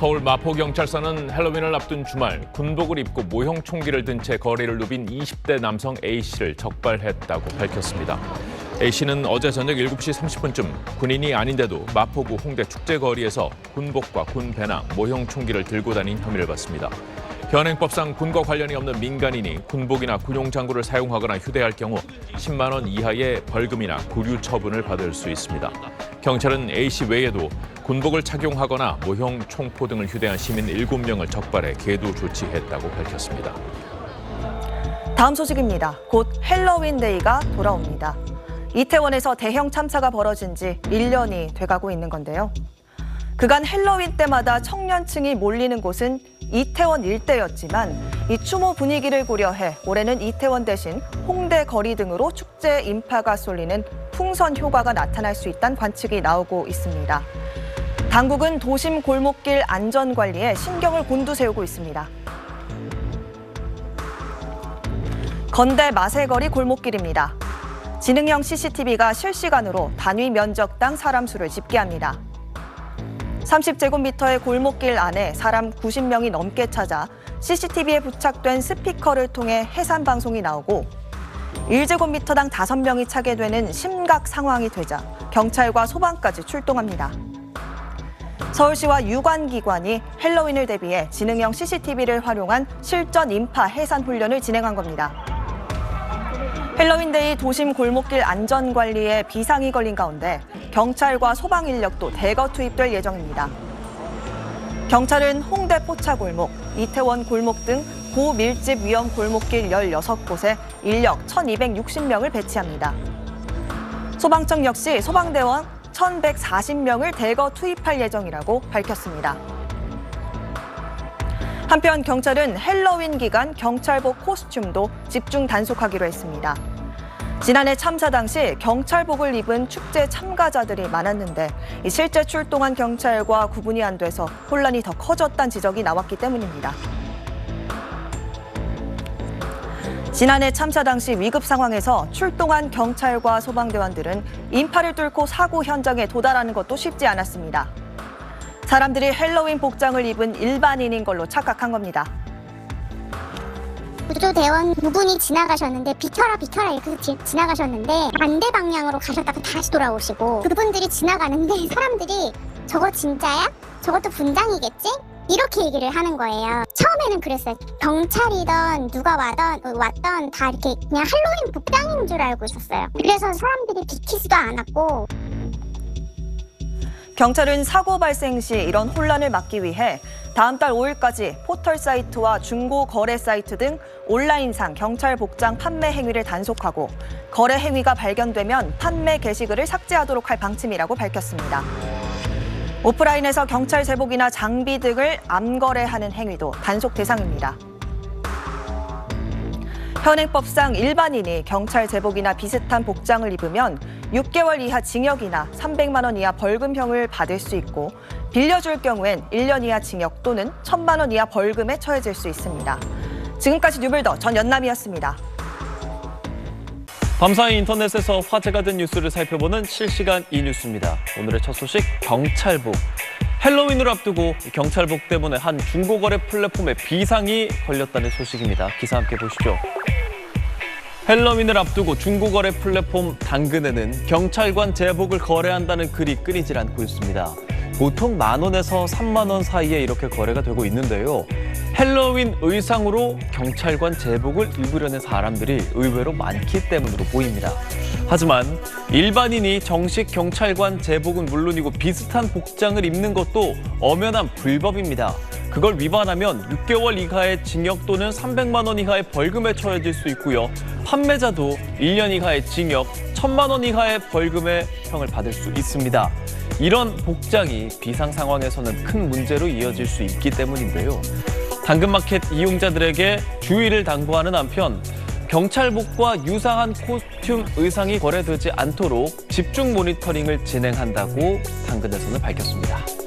서울 마포경찰서는 헬로윈을 앞둔 주말 군복을 입고 모형 총기를 든 채 거리를 누빈 20대 남성 A씨를 적발했다고 밝혔습니다. A씨는 어제 저녁 7시 30분쯤 군인이 아닌데도 마포구 홍대 축제거리에서 군복과 군 배낭, 모형 총기를 들고 다닌 혐의를 받습니다. 현행법상 군과 관련이 없는 민간인이 군복이나 군용 장구를 사용하거나 휴대할 경우 10만 원 이하의 벌금이나 구류 처분을 받을 수 있습니다. 경찰은 A씨 외에도 군복을 착용하거나 모형 총포 등을 휴대한 시민 7명을 적발해 계도 조치했다고 밝혔습니다. 다음 소식입니다. 곧 헬로윈 데이가 돌아옵니다. 이태원에서 대형 참사가 벌어진 지 1년이 돼가고 있는 건데요. 그간 헬로윈 때마다 청년층이 몰리는 곳은 이태원 일대였지만 이 추모 분위기를 고려해 올해는 이태원 대신 홍대 거리 등으로 축제 인파가 쏠리는 풍선 효과가 나타날 수 있다는 관측이 나오고 있습니다. 당국은 도심 골목길 안전 관리에 신경을 곤두세우고 있습니다. 건대 마세거리 골목길입니다. 지능형 CCTV가 실시간으로 단위 면적당 사람 수를 집계합니다. 30제곱미터의 골목길 안에 사람 90명이 넘게 찾아 CCTV에 부착된 스피커를 통해 해산 방송이 나오고 1제곱미터당 5명이 차게 되는 심각 상황이 되자 경찰과 소방까지 출동합니다. 서울시와 유관기관이 헬로윈을 대비해 지능형 CCTV를 활용한 실전 인파 해산 훈련을 진행한 겁니다. 헬로윈데이 도심 골목길 안전관리에 비상이 걸린 가운데 경찰과 소방 인력도 대거 투입될 예정입니다. 경찰은 홍대 포차골목, 이태원 골목 등 고밀집 위험 골목길 16곳에 인력 1,260명을 배치합니다. 소방청 역시 소방대원 1,140명을 대거 투입할 예정이라고 밝혔습니다. 한편 경찰은 헬로윈 기간 경찰복 코스튬도 집중 단속하기로 했습니다. 지난해 참사 당시 경찰복을 입은 축제 참가자들이 많았는데 실제 출동한 경찰과 구분이 안 돼서 혼란이 더 커졌다는 지적이 나왔기 때문입니다. 지난해 참사 당시 위급 상황에서 출동한 경찰과 소방대원들은 인파를 뚫고 사고 현장에 도달하는 것도 쉽지 않았습니다. 사람들이 헬로윈 복장을 입은 일반인인 걸로 착각한 겁니다. 구조대원 두 분이 지나가셨는데 비켜라 이렇게 지나가셨는데 반대 방향으로 가셨다가 다시 돌아오시고 그분들이 지나가는데 사람들이 저거 진짜야? 저것도 분장이겠지? 이렇게 얘기를 하는 거예요. 처음에는 그랬어요. 경찰이던 누가 왔던 다 이렇게 그냥 할로윈 복장인 줄 알고 있었어요. 그래서 사람들이 비키지도 않았고. 경찰은 사고 발생 시 이런 혼란을 막기 위해 다음 달 5일까지 포털 사이트와 중고 거래 사이트 등 온라인상 경찰 복장 판매 행위를 단속하고 거래 행위가 발견되면 판매 게시글을 삭제하도록 할 방침이라고 밝혔습니다. 오프라인에서 경찰 제복이나 장비 등을 암거래하는 행위도 단속 대상입니다. 현행법상 일반인이 경찰 제복이나 비슷한 복장을 입으면 6개월 이하 징역이나 300만 원 이하 벌금형을 받을 수 있고 빌려줄 경우엔 1년 이하 징역 또는 1,000만 원 이하 벌금에 처해질 수 있습니다. 지금까지 뉴블더 전연남이었습니다. 밤사이 인터넷에서 화제가 된 뉴스를 살펴보는 실시간 이뉴스입니다. 오늘의 첫 소식, 경찰복. 헬로윈을 앞두고 경찰복 때문에 한 중고거래 플랫폼에 비상이 걸렸다는 소식입니다. 기사 함께 보시죠. 헬로윈을 앞두고 중고거래 플랫폼 당근에는 경찰관 제복을 거래한다는 글이 끊이질 않고 있습니다. 보통 10,000원에서 30,000원 사이에 이렇게 거래가 되고 있는데요. 헬로윈 의상으로 경찰관 제복을 입으려는 사람들이 의외로 많기 때문으로 보입니다. 하지만 일반인이 정식 경찰관 제복은 물론이고 비슷한 복장을 입는 것도 엄연한 불법입니다. 그걸 위반하면 6개월 이하의 징역 또는 300만 원 이하의 벌금에 처해질 수 있고요. 판매자도 1년 이하의 징역, 1,000만 원 이하의 벌금의 형을 받을 수 있습니다. 이런 복장이 비상 상황에서는 큰 문제로 이어질 수 있기 때문인데요. 당근마켓 이용자들에게 주의를 당부하는 한편 경찰복과 유사한 코스튬 의상이 거래되지 않도록 집중 모니터링을 진행한다고 당근에서는 밝혔습니다.